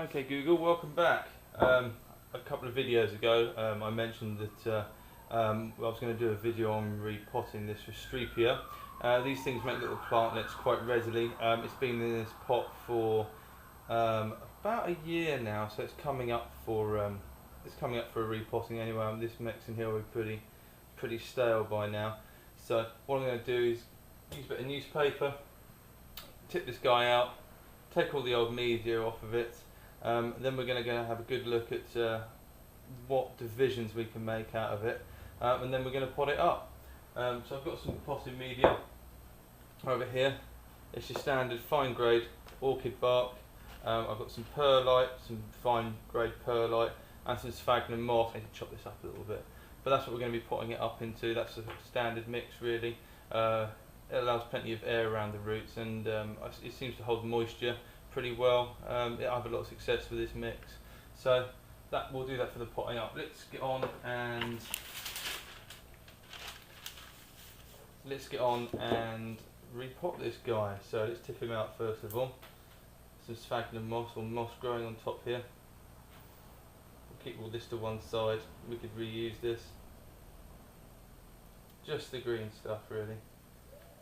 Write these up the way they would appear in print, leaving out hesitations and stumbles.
Okay Google, welcome back. A couple of videos ago I mentioned that I was going to do a video on repotting this Restrepia. These things make little plantlets quite readily. It's been in this pot for about a year now, so it's coming up for a repotting anyway. This mix in here will be pretty stale by now. So what I'm going to do is use a bit of newspaper, tip this guy out, take all the old media off of it. Then we're going to have a good look at what divisions we can make out of it, and then we're going to pot it up. So I've got some potting media over here. It's your standard fine grade orchid bark. I've got some perlite, some fine grade perlite, and some sphagnum moss. I need to chop this up a little bit, but that's what we're going to be potting it up into. That's a standard mix really. It allows plenty of air around the roots, and it seems to hold moisture pretty well. I have a lot of success with this mix, so we'll do that for the potting up. Let's get on and repot this guy. So let's tip him out first of all. Some sphagnum moss or moss growing on top here. We'll keep all this to one side. We could reuse this. Just the green stuff really.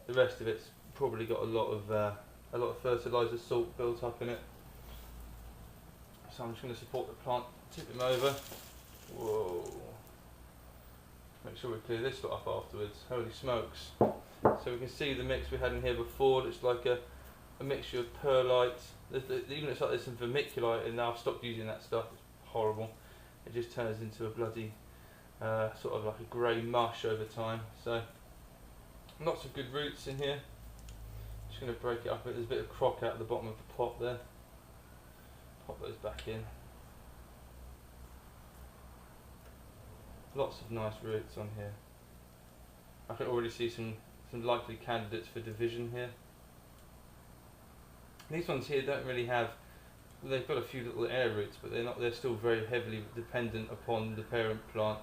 The rest of it's probably got a lot of fertiliser salt built up in it. So I'm just going to support the plant, tip him over. Whoa. Make sure we clear this lot up afterwards. Holy smokes. So we can see the mix we had in here before. It's like a mixture of perlite. Even looks like there's some vermiculite in there. I've stopped using that stuff. It's horrible. It just turns into a bloody sort of like a grey mush over time. So lots of good roots in here. Just going to break it up. There's a bit of crock out at the bottom of the pot there. Pop those back in. Lots of nice roots on here. I can already see some likely candidates for division here. These ones here don't really have, they've got a few little air roots, but they're still very heavily dependent upon the parent plant.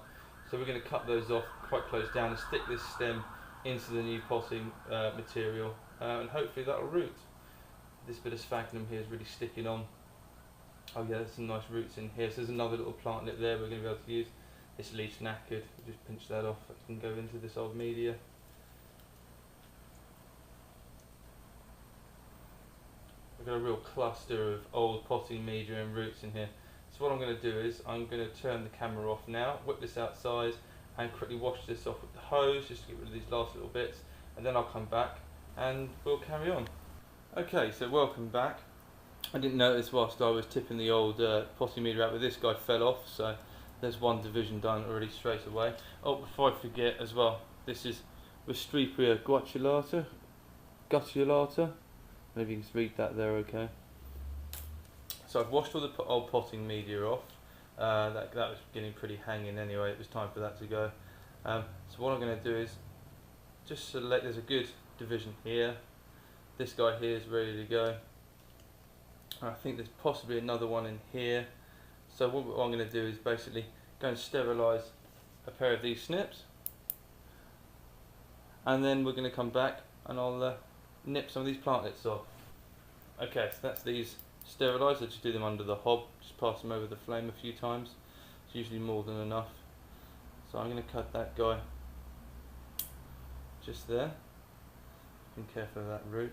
So we're going to cut those off quite close down and stick this stem into the new potting material, and hopefully that'll root. This bit of sphagnum here is really sticking on. Oh yeah, there's some nice roots in here. So there's another little plantlet there we're going to be able to use. This leaf knackered, just pinch that off. It can go into this old media. We've got a real cluster of old potting media and roots in here. So what I'm going to do is I'm going to turn the camera off now, whip this outside, and quickly wash this off with the hose just to get rid of these last little bits, and then I'll come back and we'll carry on. Okay, so welcome back. I didn't notice whilst I was tipping the old potting media out, but this guy fell off, so there's one division done already straight away. Oh, before I forget as well, this is Restrepia guttulata. Maybe you can read that there, okay. So I've washed all the old potting media off. That was getting pretty hanging anyway. It was time for that to go. So what I'm going to do is just select. There's a good division here. This guy here is ready to go. I think there's possibly another one in here. So what I'm going to do is basically go and sterilise a pair of these snips, and then we're going to come back and I'll nip some of these plantlets off. Okay, so that's these sterilised. I just do them under the hob, just pass them over the flame a few times. It's usually more than enough. So I'm going to cut that guy just there. Be careful of that root.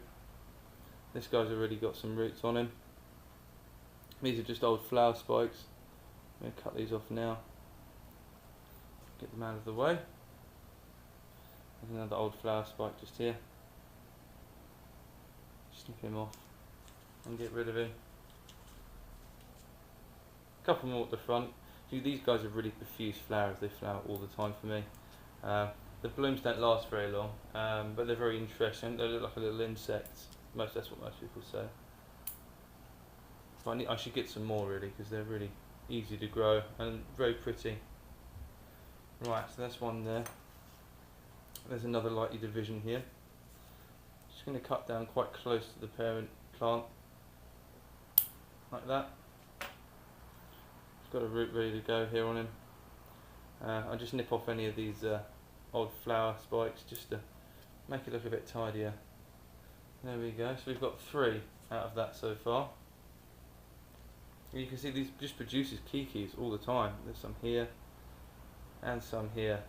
This guy's already got some roots on him. These are just old flower spikes. I'm going to cut these off now. Get them out of the way. There's another old flower spike just here. Snip him off and get rid of him. A couple more at the front. These guys are really profuse flowers. They flower all the time for me. The blooms don't last very long, but they're very interesting. They look like a little insect. That's what most people say. But I should get some more really, because they're really easy to grow and very pretty. Right, so that's one there. There's another likely division here. Just going to cut down quite close to the parent plant, like that. He's got a root ready to go here on him. I'll just nip off any of these old flower spikes just to make it look a bit tidier. There we go. So we've got 3 out of that so far. And you can see these just produces kikis all the time. There's some here and some here.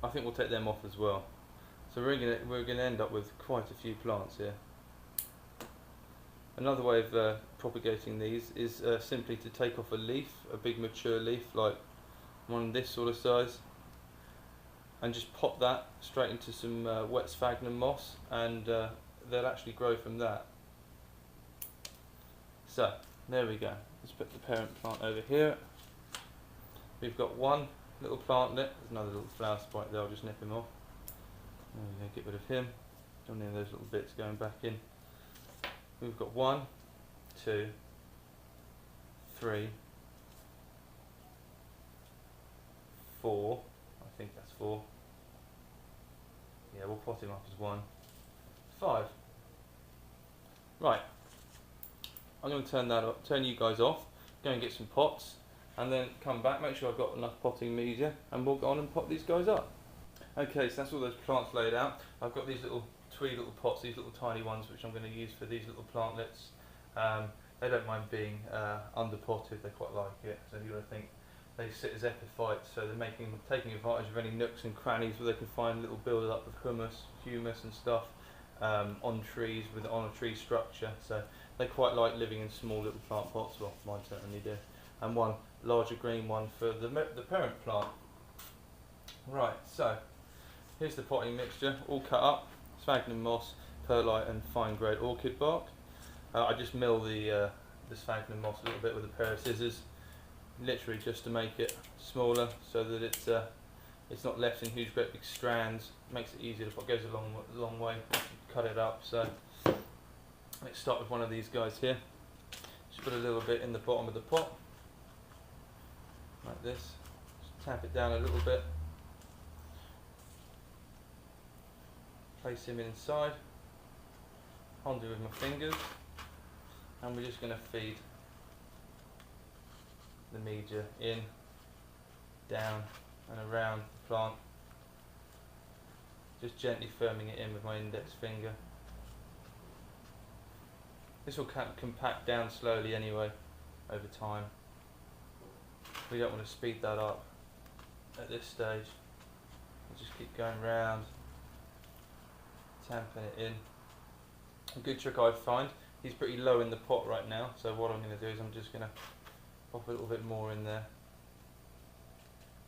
I think we'll take them off as well. So we're gonna end up with quite a few plants here. Another way of propagating these is simply to take off a leaf, a big mature leaf like one this sort of size, and just pop that straight into some wet sphagnum moss, and they'll actually grow from that. So there we go. Let's put the parent plant over here. We've got one little plantlet. There's another little flower spike there. I'll just nip him off. There we go. Get rid of him. Don't need those little bits going back in. We've got 1, 2, 3, 4. I think that's 4. Yeah, we'll pot him up as 1. 5. Right. I'm going to turn that up, turn you guys off, go and get some pots, and then come back, make sure I've got enough potting media, and we'll go on and pot these guys up. Okay, so that's all those plants laid out. I've got these little twee little pots, these little tiny ones, which I'm going to use for these little plantlets. They don't mind being underpotted, they quite like it. So you've got to think they sit as epiphytes, so they're taking advantage of any nooks and crannies where they can find little build up of humus and stuff on trees, on a tree structure. So they quite like living in small little plant pots. Well, mine certainly do. And one larger green one for the parent plant. Right, so here's the potting mixture, all cut up: sphagnum moss, perlite, and fine grade orchid bark. I just mill the sphagnum moss a little bit with a pair of scissors, literally just to make it smaller, so that it's not left in huge great big strands. Makes it easier to pot, goes a long way. Cut it up. So let's start with one of these guys here. Just put a little bit in the bottom of the pot, like this. Just tap it down a little bit. Place him inside. Undo with my fingers, and we're just going to feed the media in, down, and around the plant. Just gently firming it in with my index finger. This will compact down slowly anyway over time. We don't want to speed that up at this stage. We'll just keep going round, tamping it in. A good trick I find, he's pretty low in the pot right now, so what I'm going to do is I'm just going to pop a little bit more in there,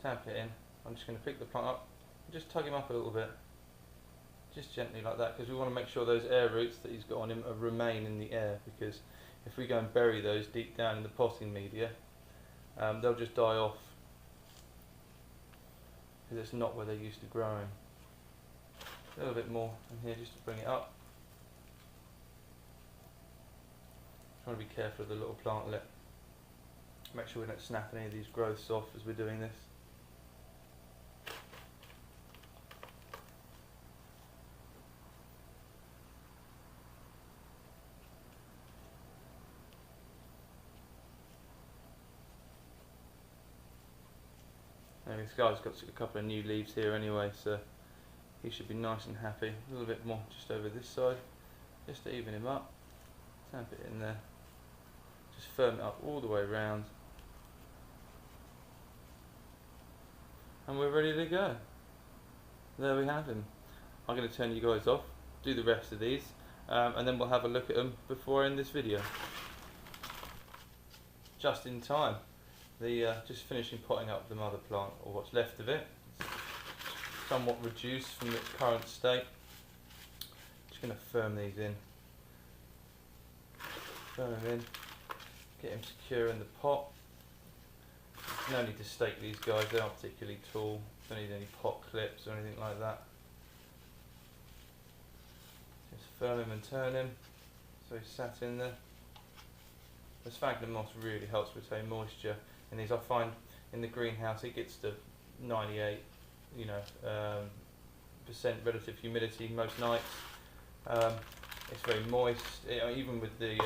tamp it in. I'm just going to pick the plant up and just tug him up a little bit, just gently like that, because we want to make sure those air roots that he's got on him remain in the air, because if we go and bury those deep down in the potting media, they'll just die off, because it's not where they're used to growing. A little bit more in here just to bring it up. Trying to be careful of the little plantlet. Make sure we don't snap any of these growths off as we're doing this. Now this guy's got a couple of new leaves here anyway, so he should be nice and happy. A little bit more just over this side, just to even him up. Tamp it in there. Just firm it up all the way around, and we're ready to go. There we have him. I'm going to turn you guys off, do the rest of these, and then we'll have a look at them before I end this video. Just in time. Just finishing potting up the mother plant, or what's left of it. It's somewhat reduced from its current state. Just going to firm these in. Firm them in. Get him secure in the pot. No need to stake these guys, they're not particularly tall. Don't need any pot clips or anything like that. Just firm him and turn him so he's sat in there. The sphagnum moss really helps retain moisture in these. I find in the greenhouse it gets to 98 percent relative humidity most nights. It's very moist, even with the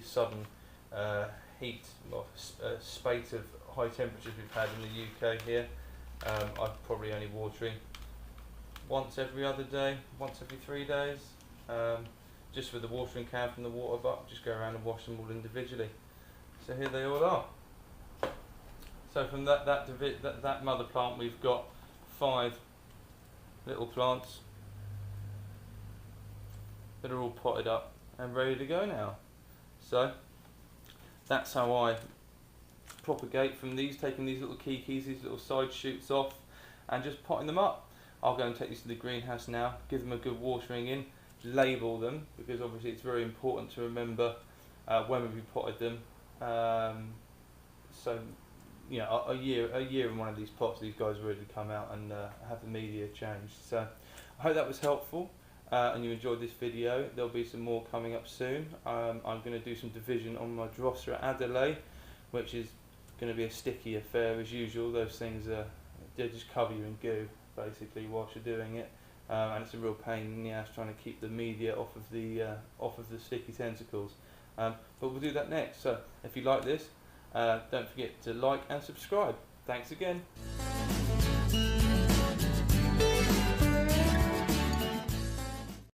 sudden heat, spate of high temperatures we've had in the UK here. I'm probably only watering once every other day, once every 3 days. Just with the watering can from the water butt, just go around and wash them all individually. So here they all are. So from that mother plant, we've got 5 little plants that are all potted up and ready to go now. So that's how I propagate from these, taking these little kikis, these little side shoots off, and just potting them up. I'll go and take these to the greenhouse now, give them a good watering in, label them, because obviously it's very important to remember when we potted them. So you know, a year in one of these pots, these guys are ready to come out and have the media changed. So I hope that was helpful and you enjoyed this video. There'll be some more coming up soon. I'm going to do some division on my Drosera Adelaide, which is going to be a sticky affair as usual. Those things they just cover you in goo basically whilst you're doing it, and it's a real pain in the ass trying to keep the media off of the sticky tentacles. But we'll do that next. So if you like this, don't forget to like and subscribe. Thanks again.